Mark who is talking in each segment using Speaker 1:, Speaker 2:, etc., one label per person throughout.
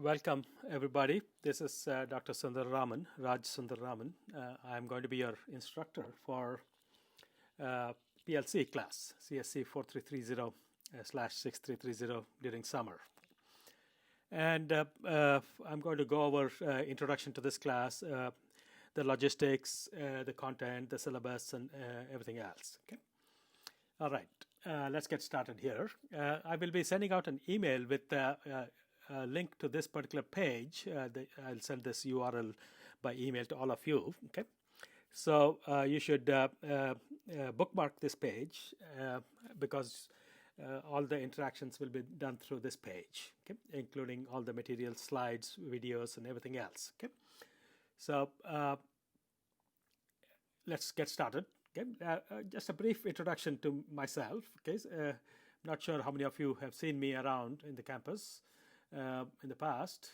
Speaker 1: Welcome, everybody. This is Dr. Sundar Raman, Raj Sundar Raman. I'm going to be your instructor for PLC class, CSC 4330/6330 during summer. And I'm going to go over introduction to this class, the logistics, the content, the syllabus, and everything else. Okay. All right. Let's get started here. I will be sending out an email with link to this particular page. I'll send this URL by email to all of you. Okay, so you should bookmark this page because all the interactions will be done through this page. Okay, including all the material, slides, videos, and everything else. Okay, so let's get started. Okay, just a brief introduction to myself. Okay, not sure how many of you have seen me around in the campus in the past.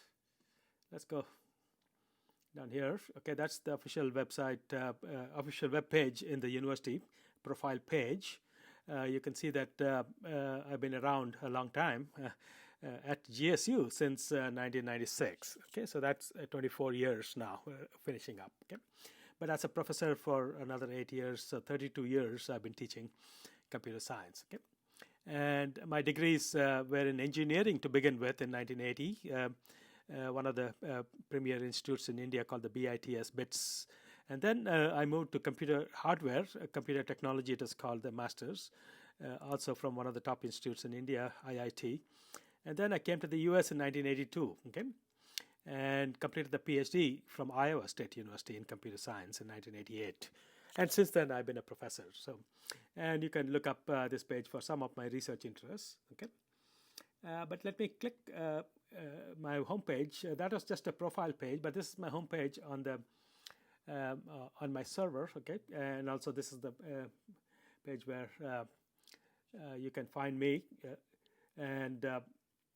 Speaker 1: Let's go down here. Okay, that's the official website, official web page in the university profile page. You can see that I've been around a long time at GSU since 1996. Okay, so that's 24 years now, finishing up. Okay, but as a professor for another 8 years, so 32 years, I've been teaching computer science. Okay. And my degrees were in engineering to begin with in 1980. One of the premier institutes in India called the BITS, BITS. And then I moved to computer hardware, computer technology it is called, the master's, also from one of the top institutes in India, IIT. And then I came to the US in 1982, okay, and completed the PhD from Iowa State University in computer science in 1988. And since then, I've been a professor. So, and you can look up this page for some of my research interests. Okay, but let me click my homepage. That was just a profile page, but this is my homepage on the on my server. Okay, and also this is the page where you can find me. And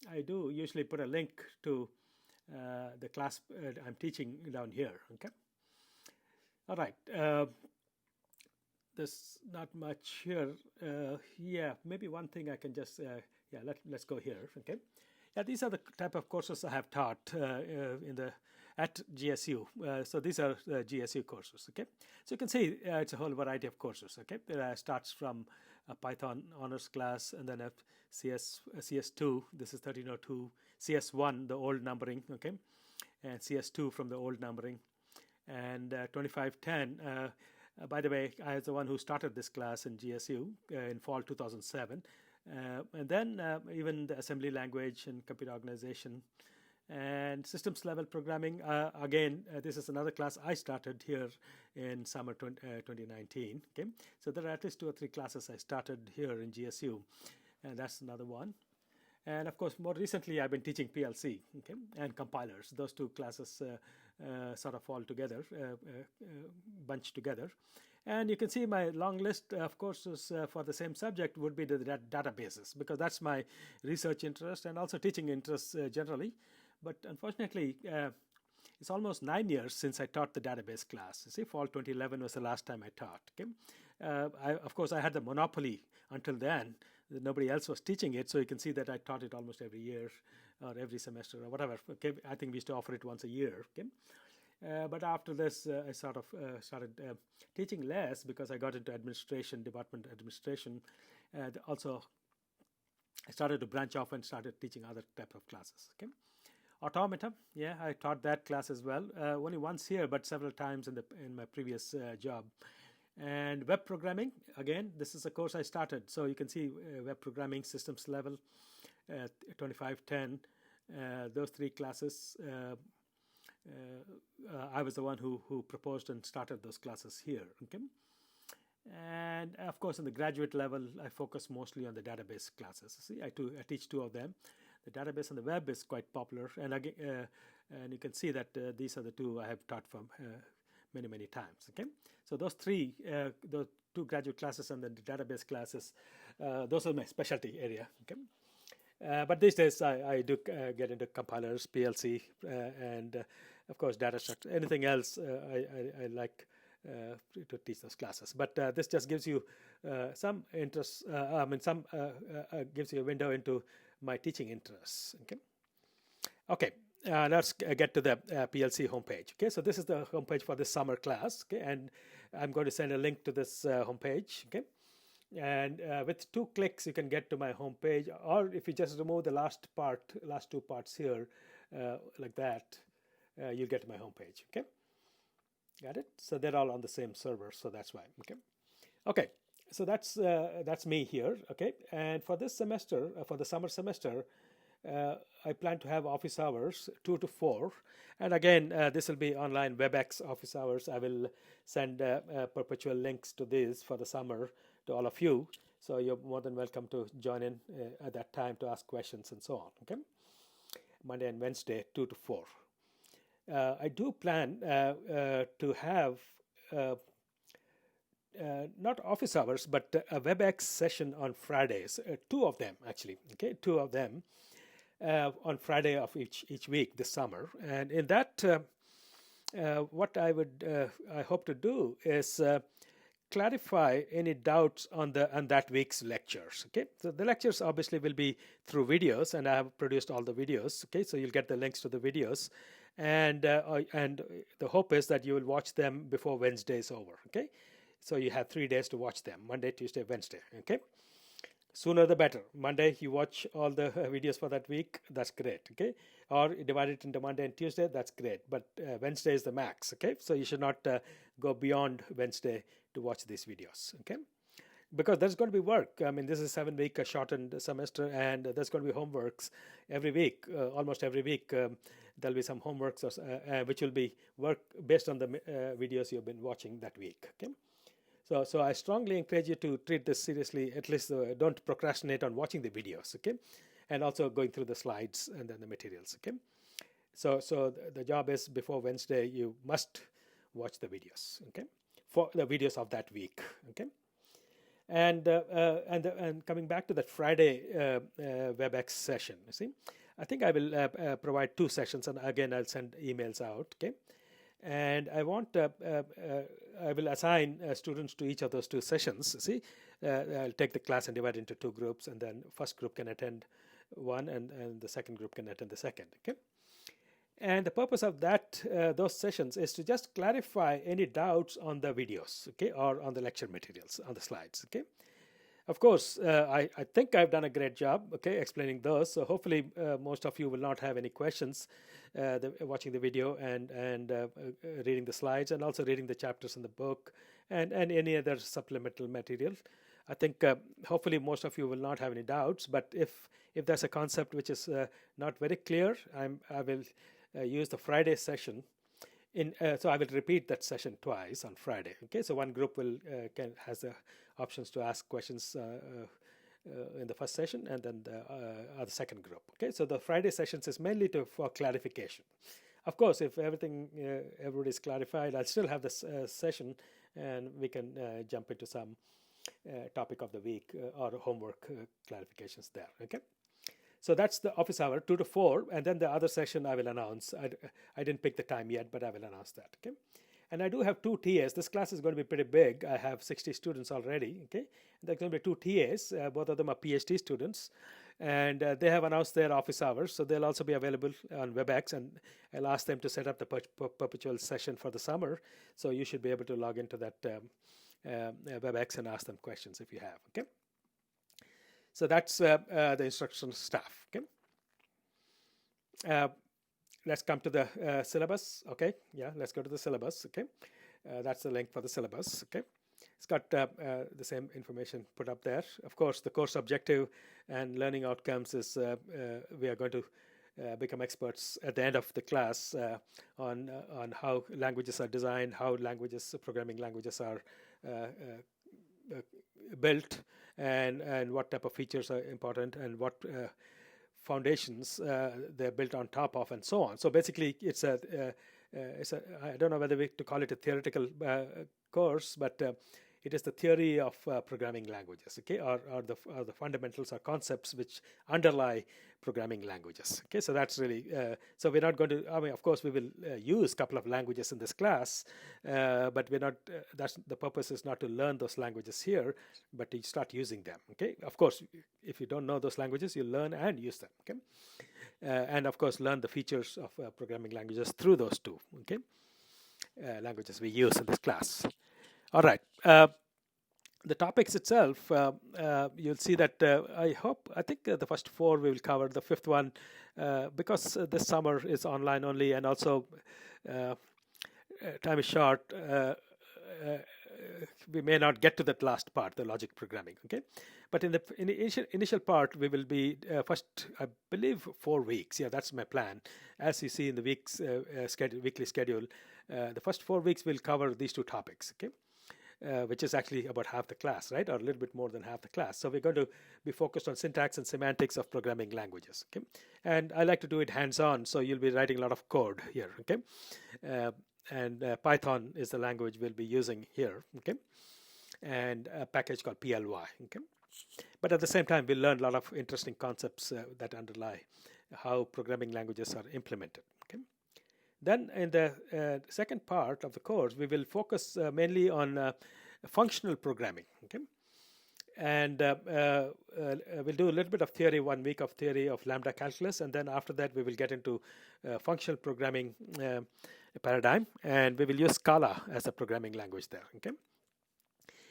Speaker 1: I do usually put a link to the class I'm teaching down here. Okay. All right. There's not much here. Yeah, maybe one thing I can just, yeah, let's go here, okay? Yeah, these are the type of courses I have taught at GSU. So these are GSU courses, okay? So you can see it's a whole variety of courses, okay? It starts from a Python honors class, and then a CS2, this is 1302, CS1, the old numbering, okay? And CS2 from the old numbering, and 2510, by the way, I was the one who started this class in GSU in fall 2007. And then even the assembly language and computer organization and systems level programming. Again, this is another class I started here in summer 2019. Okay, so there are at least 2 or 3 classes I started here in GSU, and that's another one. And of course, more recently, I've been teaching PLC, okay, and compilers. Those 2 classes sort of fall together, bunched together. And you can see my long list of courses for the same subject would be the databases, because that's my research interest and also teaching interest generally. But unfortunately, it's almost 9 years since I taught the database class. You see, fall 2011 was the last time I taught. Okay, of course, I had the monopoly until then. Nobody else was teaching it, so you can see that I taught it almost every year or every semester or whatever. Okay, I think we used to offer it once a year. Okay, but after this, I sort of started teaching less because I got into administration, department administration. Also, I started to branch off and started teaching other type of classes. Okay, automata, yeah, I taught that class as well. Only once here, but several times in my previous job. And web programming, again, this is a course I started. So you can see web programming, systems level, 2510, those 3 classes. I was the one who proposed and started those classes here. Okay, and of course, in the graduate level, I focus mostly on the database classes. See, I teach 2 of them. The database and the web is quite popular, and again, and you can see that these are the 2 I have taught from many times. Okay, so those 3, the 2 graduate classes and the database classes, those are my specialty area. Okay, but these days I do get into compilers, PLC, and of course data structure. Anything else I like to teach those classes. But this just gives you some interest. Gives you a window into my teaching interests. Okay. let's get to the PLC homepage. Okay, so this is the homepage for this summer class. Okay, and I'm going to send a link to this homepage. Okay, and with 2 clicks you can get to my homepage, or if you just remove the last two parts here, like that, you'll get to my homepage. Okay, got it? So they're all on the same server, so that's why. Okay, so that's me here. Okay, and for this semester, for the summer semester, I plan to have office hours 2 to 4, and again this will be online WebEx office hours. I will send perpetual links to this for the summer to all of you, so you're more than welcome to join in at that time to ask questions and so on. Okay, Monday and Wednesday 2 to 4. I do plan to have not office hours, but a WebEx session on Fridays. 2 of them actually. Okay, 2 of them on Friday of each week this summer. And in that, what I hope to do is clarify any doubts on that week's lectures. Okay, so the lectures obviously will be through videos, and I have produced all the videos. Okay, so you'll get the links to the videos, and the hope is that you will watch them before Wednesday is over. Okay, so you have 3 days to watch them: Monday, Tuesday, Wednesday. Okay, sooner the better. Monday you watch all the videos for that week, that's great. Okay, or divide it into Monday and Tuesday, that's great, but Wednesday is the max. Okay, so you should not go beyond Wednesday to watch these videos. Okay, because there's going to be work. I mean, this is a 7-week shortened semester, and there's going to be homeworks every week, almost every week. There'll be some homeworks which will be work based on the videos you've been watching that week. Okay, so I strongly encourage you to treat this seriously. At least don't procrastinate on watching the videos. Okay, and also going through the slides and then the materials. Okay, so the job is before Wednesday you must watch the videos. Okay, for the videos of that week. Okay, and coming back to that Friday WebEx session, you see, I think I will provide 2 sessions, and again I'll send emails out. Okay, and I want I will assign students to each of those 2 sessions. See, I'll take the class and divide it into 2 groups, and then first group can attend one, and the second group can attend the second. Okay, and the purpose of that those sessions is to just clarify any doubts on the videos, okay, or on the lecture materials, on the slides. Okay, of course, I think I've done a great job, okay, explaining those. So hopefully most of you will not have any questions watching the video and reading the slides, and also reading the chapters in the book, and any other supplemental material. I think hopefully most of you will not have any doubts, but if there's a concept which is not very clear, I will use the Friday session. So I will repeat that session twice on Friday. Okay, so one group has the options to ask questions in the first session, and then the second group. Okay, so the Friday sessions is mainly for clarification. Of course, if everybody is clarified, I'll still have this session, and we can jump into some topic of the week or homework clarifications there. Okay. So that's the office hour, 2 to 4, and then the other session I will announce. I didn't pick the time yet, but I will announce that. Okay, and I do have 2 TAs. This class is going to be pretty big. I have 60 students already. Okay, and there's going to be 2 TAs. Both of them are PhD students, and they have announced their office hours, so they'll also be available on WebEx. And I'll ask them to set up the perpetual session for the summer. So you should be able to log into that WebEx and ask them questions if you have. Okay. So that's the instructional staff. Okay, let's come to the syllabus. Okay, yeah, let's go to the syllabus. Okay, that's the link for the syllabus. Okay, it's got the same information put up there. Of course, the course objective and learning outcomes is we are going to become experts at the end of the class on how languages are designed, how programming languages are built, and what type of features are important, and what foundations they're built on top of, and so on. So basically, it's a I don't know whether to call it a theoretical course, but it is the theory of programming languages, okay, or the fundamentals or concepts which underlie programming languages. Okay, so that's really so we're not going to. I mean, of course, we will use a couple of languages in this class, but we're not. That's the purpose is not to learn those languages here, but to start using them. Okay, of course, if you don't know those languages, you learn and use them. Okay, and of course, learn the features of programming languages through those two. Okay, languages we use in this class. All right. The topics itself, you'll see that I think the first four we will cover. The fifth one, because this summer is online only, and also time is short, we may not get to that last part, the logic programming. Okay, but in the initial part, we will be first, I believe, 4 weeks. Yeah, that's my plan. As you see in the weekly schedule, the first 4 weeks will cover these two topics. Okay. Which is actually about half the class, right? Or a little bit more than half the class. So we're going to be focused on syntax and semantics of programming languages, okay? And I like to do it hands-on, so you'll be writing a lot of code here, okay? And Python is the language we'll be using here, okay? And a package called PLY, okay? But at the same time, we'll learn a lot of interesting concepts that underlie how programming languages are implemented, okay? Then in the second part of the course, we will focus mainly on functional programming, okay? And we'll do a little bit of theory, 1 week of theory of lambda calculus, and then after that we will get into functional programming paradigm, and we will use Scala as a programming language there, okay?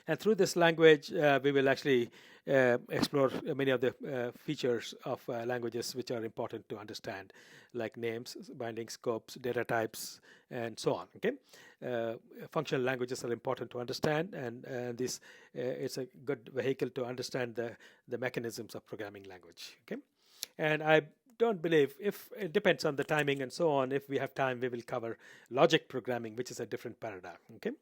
Speaker 1: And through this language, we will actually explore many of the features of languages which are important to understand, like names, binding scopes, data types, and so on. Okay, functional languages are important to understand, and this it's a good vehicle to understand the mechanisms of programming language. Okay, and I don't believe, if it depends on the timing and so on, if we have time, we will cover logic programming, which is a different paradigm. Okay.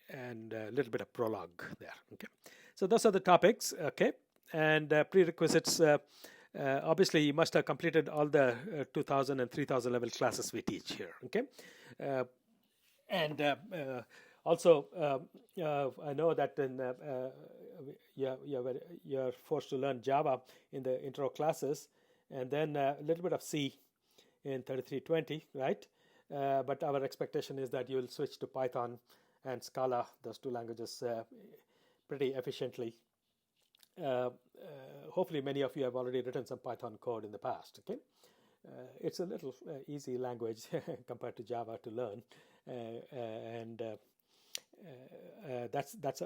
Speaker 1: And a little bit of prologue there. Okay, so those are the topics. Okay, and prerequisites. Obviously, you must have completed all the 2000 and 3000 level classes we teach here. Okay, and also I know that in you're forced to learn Java in the intro classes, and then a little bit of C in 3320, right? But our expectation is that you will switch to Python and Scala, those two languages, pretty efficiently. Hopefully many of you have already written some Python code in the past, okay? It's a little easy language compared to Java to learn, and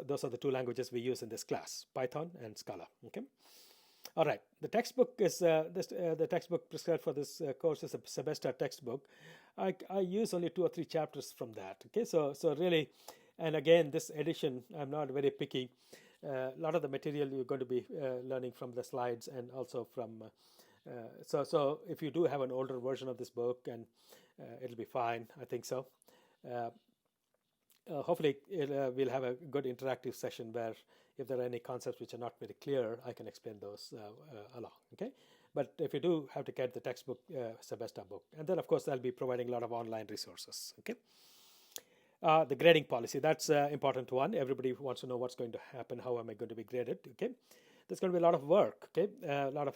Speaker 1: those are the two languages we use in this class, Python and Scala, okay? All right, the textbook is the textbook prescribed for this course is a semester textbook. I use only 2 or 3 chapters from that. Okay, so really, and again, this edition, I'm not very picky. A lot of the material you're going to be learning from the slides, and also from. So if you do have an older version of this book, and it'll be fine. I think so. Hopefully, we'll have a good interactive session where, if there are any concepts which are not very clear, I can explain those along. Okay, but if you do have to get the textbook, semester book, and then of course I'll be providing a lot of online resources. Okay, the grading policy, that's an important one. Everybody wants to know what's going to happen. How am I going to be graded? Okay, there's going to be a lot of work. Okay, a lot of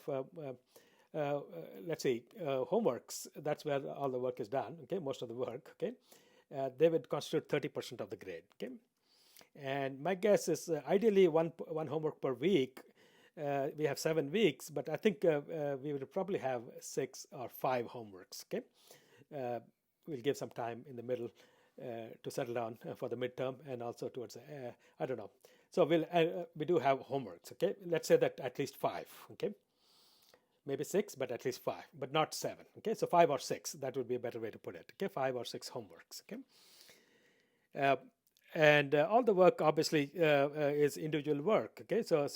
Speaker 1: let's see, homeworks. That's where all the work is done. Okay, most of the work. Okay. They would constitute 30% of the grade. Okay, and my guess is ideally one homework per week. We have 7 weeks, but I think we would probably have 6 or 5 homeworks. Okay, we'll give some time in the middle to settle down for the midterm, and also towards I don't know. So we do have homeworks. Okay, let's say that at least 5. Okay. Maybe 6, but at least 5, but not 7. Okay, so 5 or 6, that would be a better way to put it. Okay, 5 or 6 homeworks. Okay, and all the work obviously is individual work. Okay, so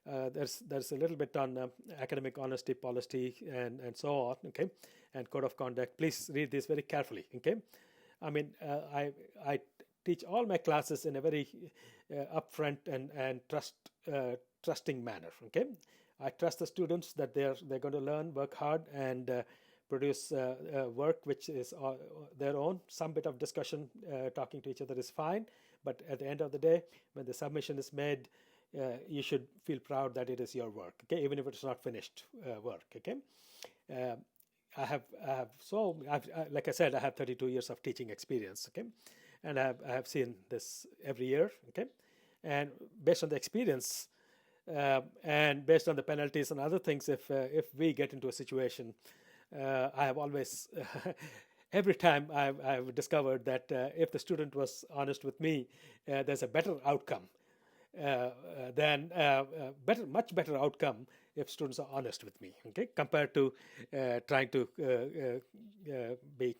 Speaker 1: there's a little bit on academic honesty, policy, and so on. Okay, and code of conduct. Please read this very carefully. Okay, I mean I teach all my classes in a very upfront and trusting manner. Okay. I trust the students that they're going to learn, work hard, and produce work which is their own. Some bit of discussion, talking to each other is fine, but at the end of the day, when the submission is made, you should feel proud that it is your work, okay, even if it's not finished work, okay. Uh, like I said, I have 32 years of teaching experience, okay, and I have seen this every year, okay, and based on the experience and based on the penalties and other things, if we get into a situation, I have always every time I've discovered that if the student was honest with me, there's a better outcome than much better outcome if students are honest with me, okay, compared to trying to be,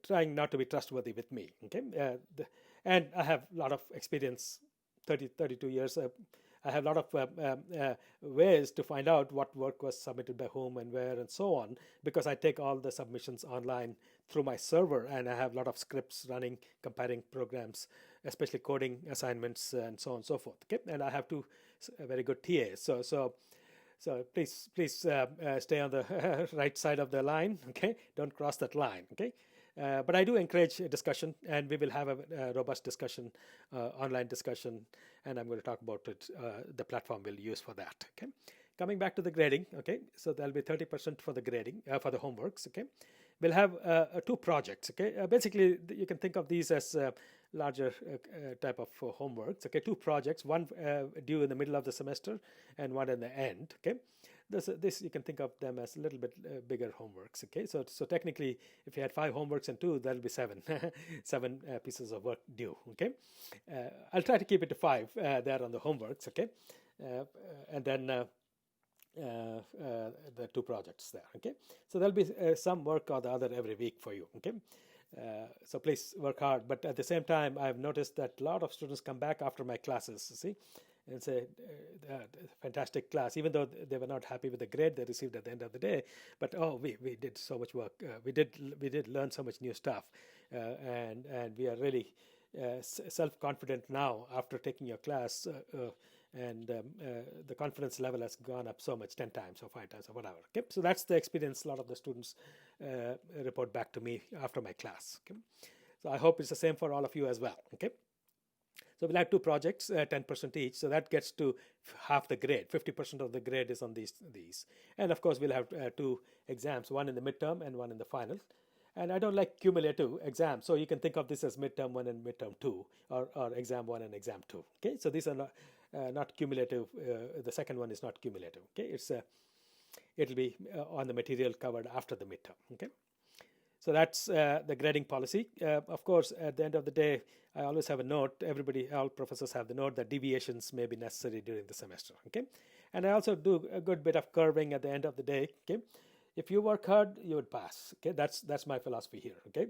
Speaker 1: trying not to be trustworthy with me, okay. And I have a lot of experience, 32 years. I have a lot of ways to find out what work was submitted by whom and where and so on, because I take all the submissions online through my server, and I have a lot of scripts running, comparing programs, especially coding assignments and so on and so forth. Okay, and I have two very good TAs. So please stay on the right side of the line. Okay, don't cross that line. Okay. But I do encourage a discussion, and we will have a robust discussion, online discussion, and I'm going to talk about it, the platform we'll use for that. Okay, coming back to the grading. Okay, so there'll be 30% for the grading for the homeworks. Okay, we'll have 2 projects. Okay, basically you can think of these as larger type of homeworks. Okay, 2 projects, one due in the middle of the semester and one in the end. Okay. This you can think of them as a little bit bigger homeworks. Okay, so technically, if you had 5 homeworks and 2, that'll be 7 7 pieces of work due. Okay, I'll try to keep it to 5 there on the homeworks. Okay, and then the 2 projects there. Okay, so there'll be some work or the other every week for you. Okay. So please work hard, but at the same time, I've noticed that a lot of students come back after my classes, see, and say, fantastic class, even though they were not happy with the grade they received at the end of the day, but oh, we did so much work, we did learn so much new stuff, and we are really self-confident now after taking your class, and the confidence level has gone up so much, 10 times or 5 times or whatever. Okay, so that's the experience a lot of the students report back to me after my class. Okay, so I hope it's the same for all of you as well. Okay, so we'll have 2 projects, 10% each, so that gets to half the grade. 50% of the grade is on these, and of course we'll have 2 exams, one in the midterm and one in the final. And I don't like cumulative exams, so you can think of this as midterm 1 and midterm 2, or exam 1 and exam 2. Okay, so these are not cumulative. The second one is not cumulative. Okay, it'll be on the material covered after the midterm. Okay, so that's the grading policy. Of course, at the end of the day, I always have a note. All professors have the note that deviations may be necessary during the semester. Okay, and I also do a good bit of curving at the end of the day. Okay, if you work hard, you would pass. Okay, that's my philosophy here. Okay,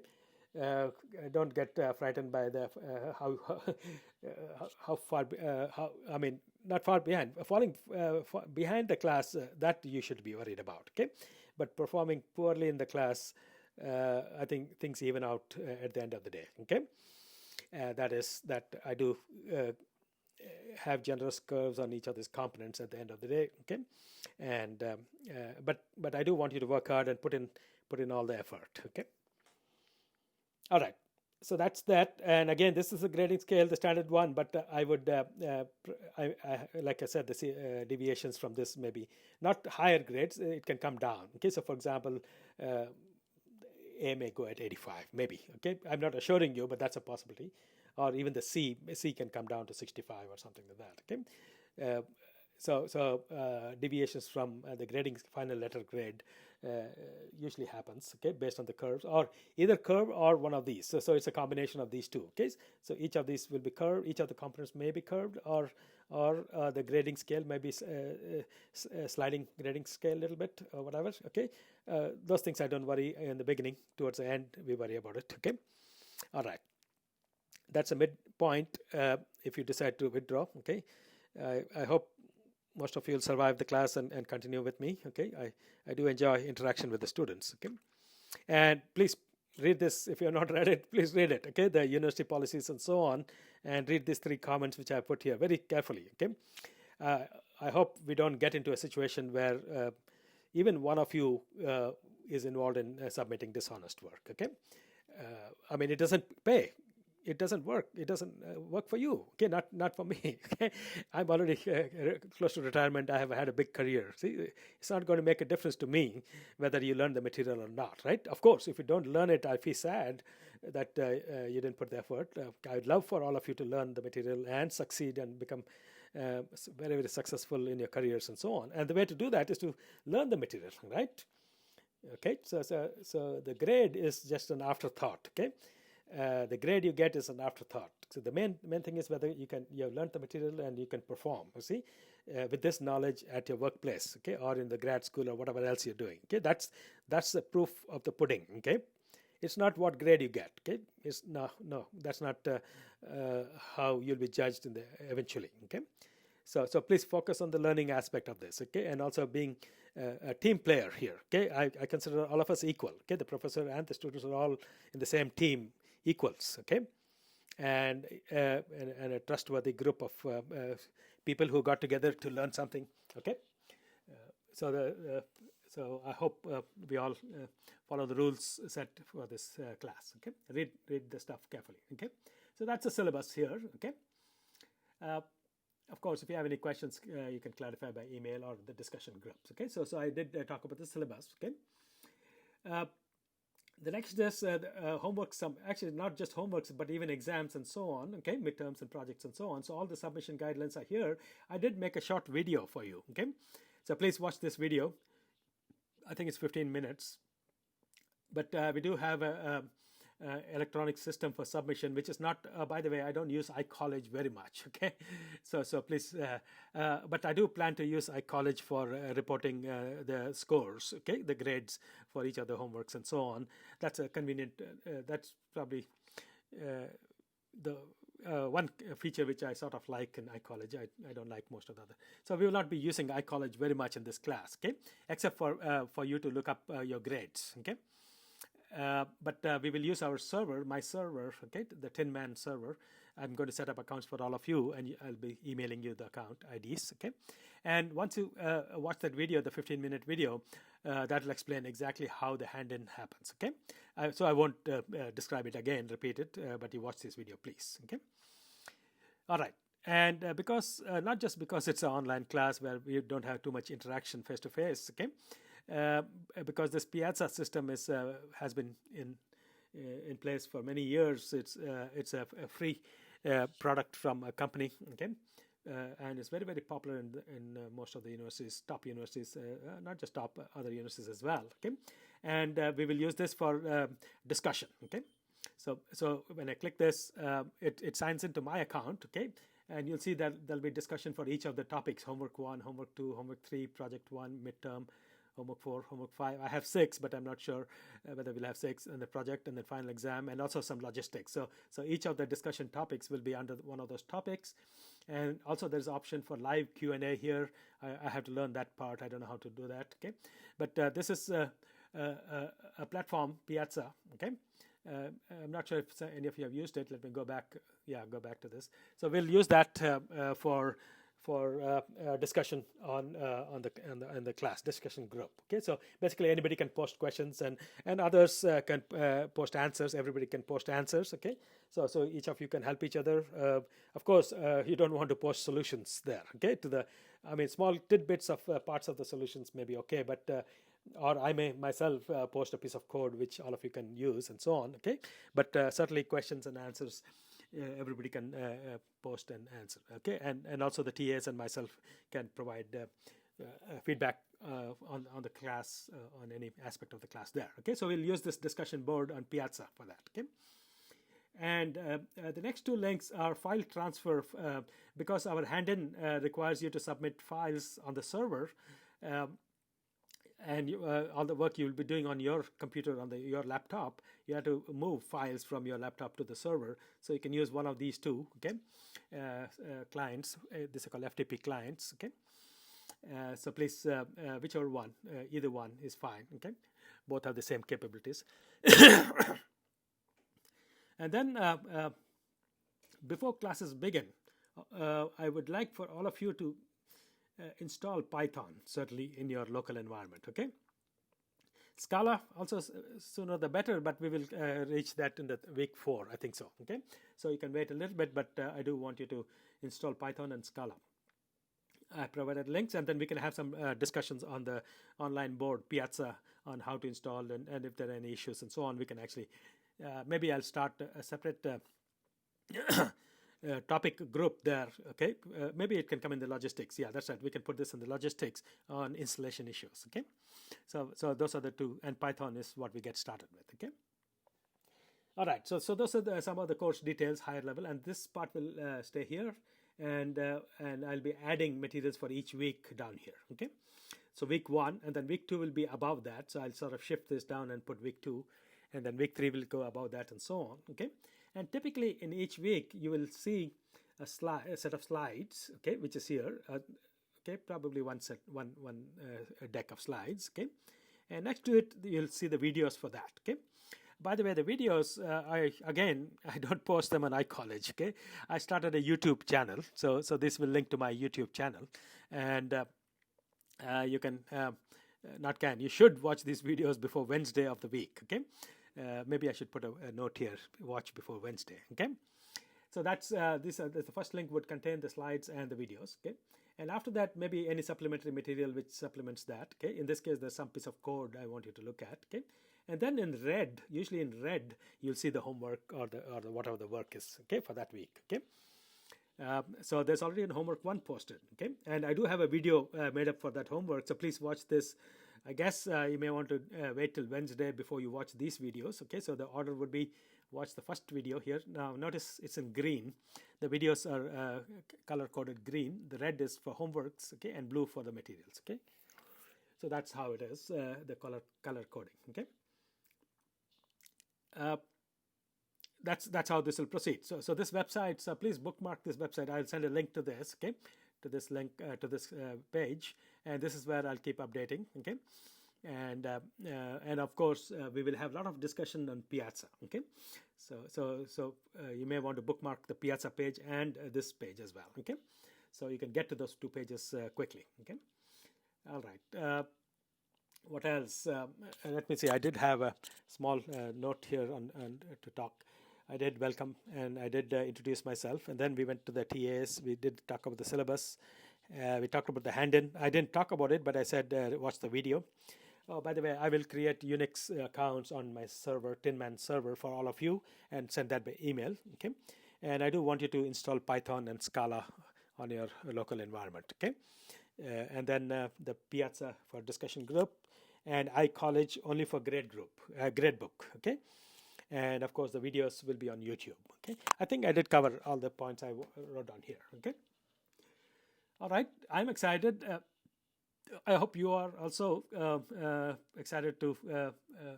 Speaker 1: don't get frightened by the how far. Not far behind. Falling behind the class, that you should be worried about. Okay, but performing poorly in the class, I think things even out at the end of the day. Okay, that I do have generous curves on each of these components at the end of the day. Okay, and but I do want you to work hard and put in all the effort. Okay, all right, so that's that. And again, this is a grading scale, the standard one, but I would like I said, the deviations from this may be not higher grades, it can come down. Okay, so for example, A may go at 85, maybe. Okay, I'm not assuring you, but that's a possibility. Or even the C can come down to 65 or something like that. Okay, so deviations from the grading final letter grade usually happens. Okay, based on the curves, or either curve or one of these. So it's a combination of these 2. Okay, so each of these will be curved. Each of the components may be curved, or the grading scale may be sliding grading scale a little bit or whatever. Okay, those things I don't worry in the beginning. Towards the end, we worry about it. Okay, all right. That's a midpoint if you decide to withdraw. Okay, I hope most of you will survive the class and continue with me. Okay, I do enjoy interaction with the students. Okay, and please read this. If you have not read it, please read it. Okay, the university policies and so on, and read these 3 comments which I put here very carefully. Okay, I hope we don't get into a situation where even one of you is involved in submitting dishonest work. Okay, it doesn't pay. it doesn't work. It doesn't work for you. Okay, not for me. Okay, I'm already close to retirement. I have had a big career. See, it's not going to make a difference to me whether you learn the material or not, right? Of course, if you don't learn it, I feel sad that you didn't put the effort. I'd love for all of you to learn the material and succeed and become very, very successful in your careers and so on. And the way to do that is to learn the material, right? Okay, so the grade is just an afterthought. Okay, the grade you get is an afterthought. So the main thing is whether you have learned the material and you can perform. You see, with this knowledge at your workplace, okay, or in the grad school or whatever else you're doing. Okay, that's the proof of the pudding. Okay, it's not what grade you get. Okay, it's no, that's not how you'll be judged in the eventually. Okay, so please focus on the learning aspect of this. Okay, and also being a team player here. Okay, I consider all of us equal. Okay, the professor and the students are all in the same team, equals. Okay, and a trustworthy group of people who got together to learn something. Okay, so I hope we all follow the rules set for this class. Okay, read the stuff carefully. Okay, so that's the syllabus here. Okay. Of course, if you have any questions, you can clarify by email or the discussion groups. Okay, so I did talk about the syllabus. Okay, the next is homework. Actually, not just homeworks, but even exams and so on. Okay, midterms and projects and so on. So all the submission guidelines are here. I did make a short video for you. Okay, so please watch this video. I think it's 15 minutes, but we do have a electronic system for submission, which is not, by the way, I don't use iCollege very much. Okay, so please, but I do plan to use iCollege for reporting the scores. Okay, the grades for each of the homeworks and so on. That's a convenient. That's probably the one feature which I sort of like in iCollege. I don't like most of the other. So we will not be using iCollege very much in this class. Okay, except for you to look up your grades. Okay. But we will use our server, my server, okay, the Tin-Man server. I'm going to set up accounts for all of you, and I'll be emailing you the account IDs, okay? And once you watch that video, the 15-minute video, that will explain exactly how the hand-in happens, okay? So I won't describe it again, repeat it, but you watch this video, please, okay? All right. And because, not just because it's an online class where we don't have too much interaction face-to-face, okay? Because this Piazza system has been in place for many years. It's a free product from a company, okay, and it's very, very popular in most of the universities, top universities, not just top, other universities as well, okay. And we will use this for discussion, okay. So when I click this, it signs into my account, okay. And you'll see that there'll be discussion for each of the topics: homework 1, homework 2, homework 3, project 1, midterm, homework 4, homework 5. I have 6, but I'm not sure whether we'll have 6 in the project and the final exam, and also some logistics. So each of the discussion topics will be under one of those topics. And also there's option for live Q&A here. I have to learn that part. I don't know how to do that, okay? But this is a platform, Piazza, okay? I'm not sure if any of you have used it. Let me go back. Yeah, go back to this. So we'll use that for discussion on the class discussion group. Okay, so basically anybody can post questions and others can post answers. Everybody can post answers. Okay, so each of you can help each other. Of course, you don't want to post solutions there. Okay, small tidbits of parts of the solutions may be okay, but or I may myself post a piece of code which all of you can use and so on. Okay, but certainly questions and answers. Everybody can post and answer, okay, and also the TAs and myself can provide feedback on the class, on any aspect of the class there, okay. So we'll use this discussion board on Piazza for that, okay. And the next two links are file transfer, because our hand-in requires you to submit files on the server. And all the work you'll be doing on your computer, on your laptop, you have to move files from your laptop to the server. So you can use one of these two, okay, clients. These are called FTP clients, okay. So please, whichever one, either one is fine, okay. Both have the same capabilities. And then before classes begin, I would like for all of you to install Python, certainly in your local environment, okay? Scala also sooner the better, but we will reach that in the week 4, I think so. Okay, so you can wait a little bit, but I do want you to install Python and Scala. I provided links, and then we can have some discussions on the online board Piazza on how to install and if there are any issues and so on. We can actually maybe I'll start a separate topic group there. Okay, maybe it can come in the logistics. Yeah, that's right. We can put this in the logistics on installation issues. Okay, so those are the two, and Python is what we get started with. Okay. All right. So those are some of the course details, higher level, and this part will stay here, and I'll be adding materials for each week down here. Okay. So week 1, and then week 2 will be above that. So I'll sort of shift this down and put week 2, and then week 3 will go above that, and so on. Okay. And typically in each week you will see a set of slides. Okay, which is here. Okay, probably one deck of slides. Okay, and next to it you'll see the videos for that. Okay. By the way, the videos, I don't post them on iCollege. Okay, I started a YouTube channel, so this will link to my YouTube channel, and you should watch these videos before Wednesday of the week. Okay, maybe I should put a note here: watch before Wednesday. Okay, so that's the first link would contain the slides and the videos. Okay, and after that, maybe any supplementary material which supplements that. Okay, in this case, there's some piece of code I want you to look at. Okay. And then in red, usually in red, you'll see the homework or the whatever the work is, okay, for that week. Okay, so there's already a homework 1 posted. Okay, and I do have a video made up for that homework, so please watch this. I guess you may want to wait till Wednesday before you watch these videos. Okay, so the order would be watch the first video here. Now notice it's in green. The videos are color coded green. The red is for homeworks, okay, and blue for the materials. Okay, so that's how it is, the color coding. Okay. That's how this will proceed. So this website, so please bookmark this website. I'll send a link to this, okay, to this link to this page, and this is where I'll keep updating. Okay, and of course we will have a lot of discussion on Piazza. Okay, so you may want to bookmark the Piazza page and this page as well. Okay, so you can get to those 2 pages quickly. Okay, all right. What else? Let me see. I did have a small note here on to talk. I did welcome and I did introduce myself, and then we went to the TAs. We did talk about the syllabus. We talked about the hand-in. I didn't talk about it, but I said watch the video. Oh, by the way, I will create Unix accounts on my server, Tinman server, for all of you, and send that by email. Okay, and I do want you to install Python and Scala on your local environment. Okay, and then the Piazza for discussion group, and iCollege only for gradebook. Okay, and of course the videos will be on YouTube. Okay, I think I did cover all the points I wrote down here. Okay, all right, I'm excited. I hope you are also excited to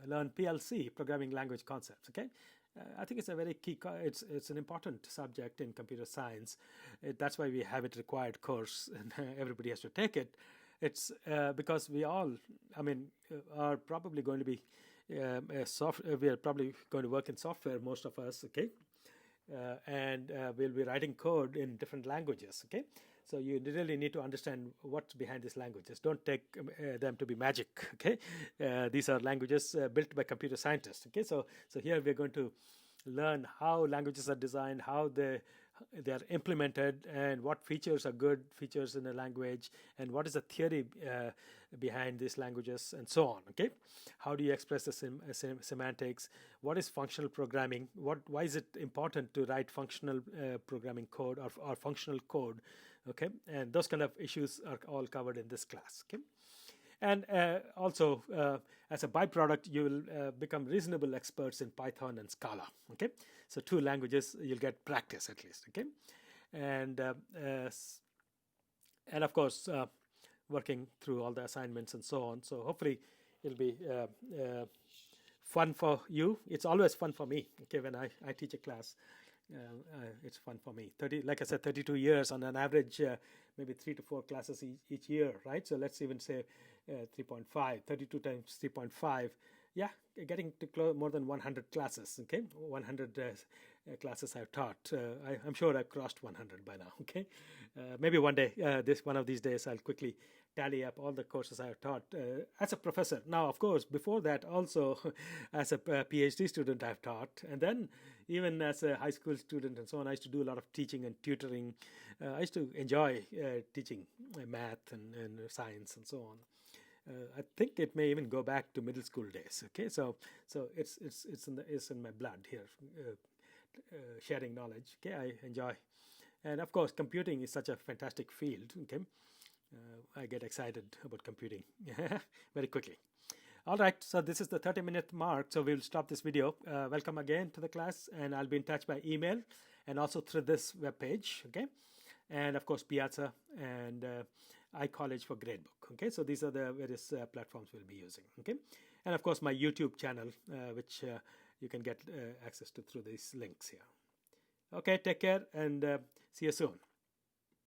Speaker 1: learn PLC, programming language concepts. Okay, I think it's a very key. It's an important subject in computer science. That's why we have it required course, and everybody has to take it. It's because we all, are probably going to be we are probably going to work in software, most of us. Okay, and we'll be writing code in different languages. Okay, so you really need to understand what's behind these languages. Don't take them to be magic. Okay, these are languages built by computer scientists. Okay, so here we're going to learn how languages are designed, how they are implemented, and what features are good features in a language, and what is the theory behind these languages, and so on. Okay, how do you express the semantics? What is functional programming? Why is it important to write functional programming code or functional code? Okay, and those kind of issues are all covered in this class. Okay, and also as a byproduct, you will become reasonable experts in Python and Scala. Okay, so 2 languages, you'll get practice at least. Okay, and of course working through all the assignments and so on. So hopefully it'll be fun for you. It's always fun for me. Okay, when I teach a class. It's fun for me. Like I said, 32 years on an average, maybe 3 to 4 classes each year, right? So let's even say 3.5, 32 times 3.5. Yeah, getting to more than 100 classes. Okay, 100 classes I've taught. I'm sure I've crossed 100 by now. Okay, maybe one day, one of these days, I'll quickly tally up all the courses I've taught as a professor. Now, of course, before that, also as a PhD student, I've taught, and then even as a high school student and so on, I used to do a lot of teaching and tutoring. I used to enjoy teaching math and science and so on. I think it may even go back to middle school days. Okay, so it's in my blood here, sharing knowledge. Okay, I enjoy, and of course, computing is such a fantastic field. Okay, I get excited about computing very quickly. All right, so this is the 30-minute mark, so we'll stop this video. Welcome again to the class, and I'll be in touch by email and also through this webpage. Okay, and of course, Piazza and iCollege for Gradebook. Okay, so these are the various platforms we'll be using. Okay, and of course my YouTube channel, which you can get access to through these links here. Okay, take care and see you soon.